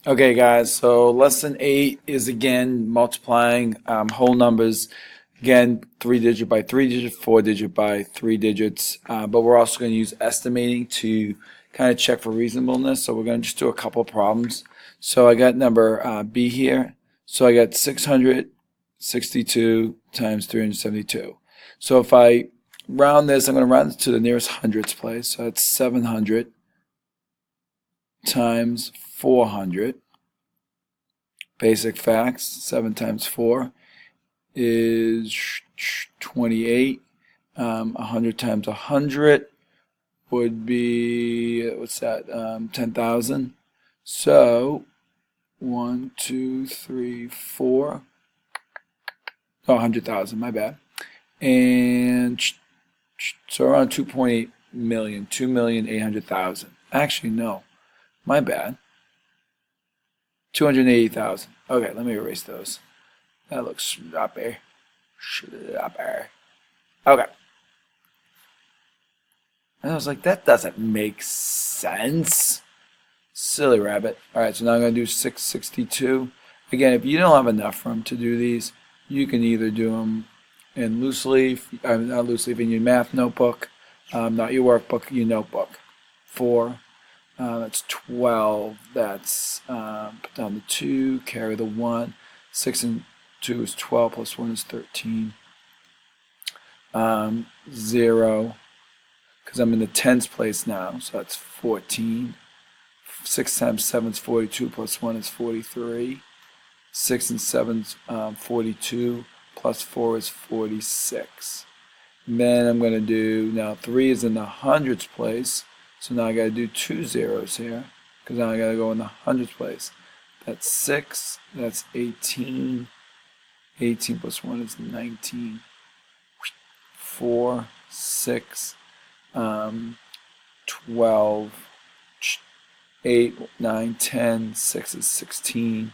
Okay, guys, so lesson 8 is again multiplying whole numbers. Again, 3 digit by 3 digit, 4 digit by 3 digits. But we're also going to use estimating to kind of check for reasonableness. So we're going to just do a couple problems. So I got number B here. So I got 662 times 372. So if I round this, I'm going to round it to the nearest hundreds place. So that's 700 times 400. Basic facts, 7 times 4 is 28. 100 times 100 would be, what's that, 10,000. So, 1, 2, 3, 4. Oh, 100,000, my bad. And so around 2.8 million, 2,800,000. Actually, no, my bad. 280,000. Okay, let me erase those. That looks sloppy. Sloppy. Okay. And I was like, that doesn't make sense. Silly rabbit. Alright, so now I'm going to do 662. Again, if you don't have enough room to do these, you can either do them in loose leaf, not loose leaf, in your math notebook, not your workbook, your notebook. 4. That's 12. That's put down the 2, carry the 1. 6 and 2 is 12, plus 1 is 13. 0, because I'm in the tens place now, so that's 14. 6 times 7 is 42, plus 1 is 43. 6 and 7 is 42, plus 4 is 46. And then I'm going to do, now 3 is in the hundreds place, so now I got to do 2 zeros here, because now I got to go in the hundreds place. That's 6, that's 18. 18 plus 1 is 19. 4, 6, 12, 8, 9, 10, 6 is 16,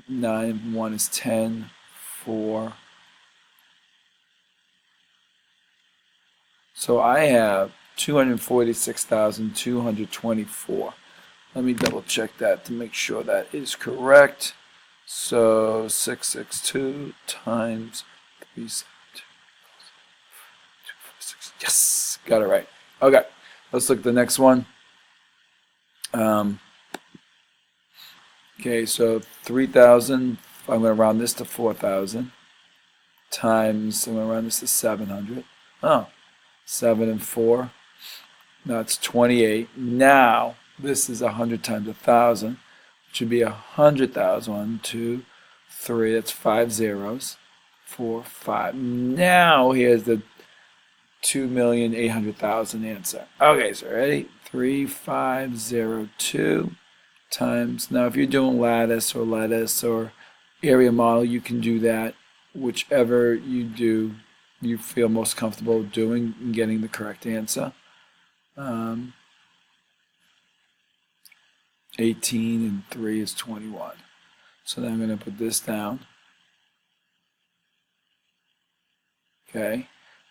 9, 1 is 10, 4. So I have 246,224. Let me double check that to make sure that is correct. So 662 times 372. Yes, got it right. Okay, let's look at the next one. Okay, so 3,000, I'm going to round this to 4,000, times, I'm going to round this to 700. Oh, 7 and 4, that's 28. Now, this is 100 times 1,000, which would be 100,000. 1, 2, 3, that's 5 zeros. 4, 5. Now, here's the 2,800,000 answer. Okay, so ready? 3502 times. Now, if you're doing lattice or lettuce or area model, you can do that. Whichever you do, you feel most comfortable doing and getting the correct answer. 18 and 3 is 21. So then I'm going to put this down. Okay.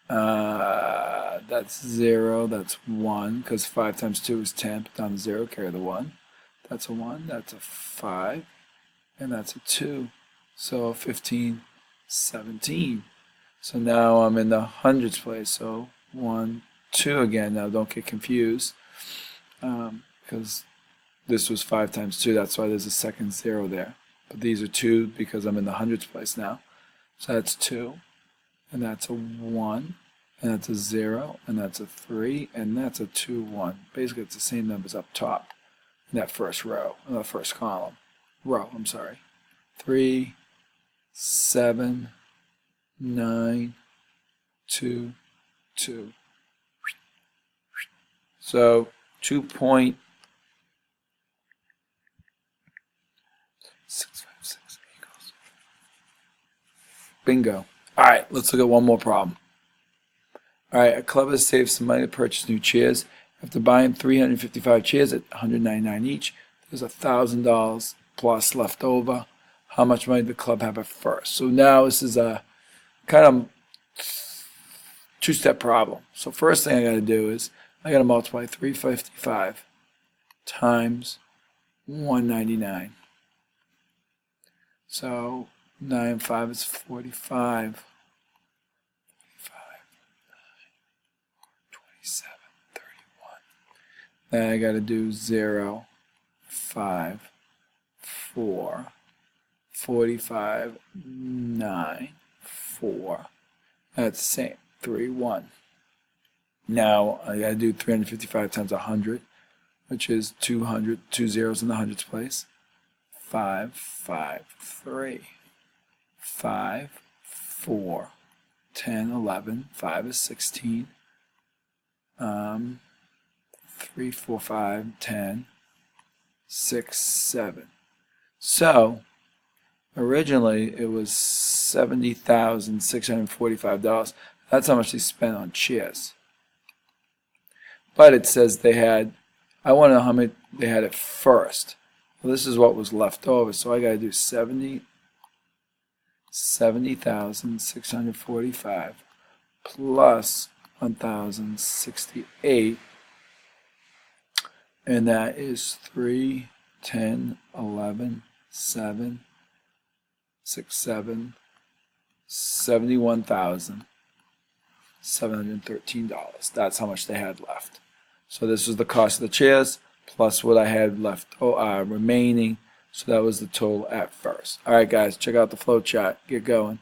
That's 0, that's 1, because 5 times 2 is 10, put down the 0, carry the 1. That's a 1, that's a 5, and that's a 2. So 15, 17. So now I'm in the hundreds place, so 1, 2 again. Now don't get confused, because this was 5 times 2, that's why there's a second 0 there. But these are 2 because I'm in the hundreds place now. So that's 2. And that's a 1, and that's a 0, and that's a 3, and that's a 2, 1. Basically, it's the same numbers up top in that first row, in the first column. I'm sorry. 3, 7, 9, 2, 2. So 2.656 equals. Bingo. All right, let's look at one more problem. All right, a club has saved some money to purchase new chairs. After buying 355 chairs at $199 each, there's $1,000 plus left over. How much money did the club have at first? So now this is a kind of two-step problem. So first thing I got to do is I got to multiply 355 times $199. So 9 and 5 is 45. 27, 31. Then I got to do 0, 5, 4, 45, 9, 4. That's the same. 3, 1. Now I got to do 355 times 100, which is 200, 2 zeros in the hundreds place. 5, 5, 3, 5, 4, 10, 11, 5 is 16, 3, 4, 5, 10, 6, 7. So originally it was $70,645. That's how much they spent on chairs. But it says they had, I want to know how many they had at first. Well, this is what was left over, so I got to do 70,645 plus 1,068, and that is 3, 10, 11, 7, 6, 7, $71,713. That's how much they had left. So this was the cost of the chairs plus what I had left remaining. So that was the total at first. All right, guys, check out the flow chart. Get going.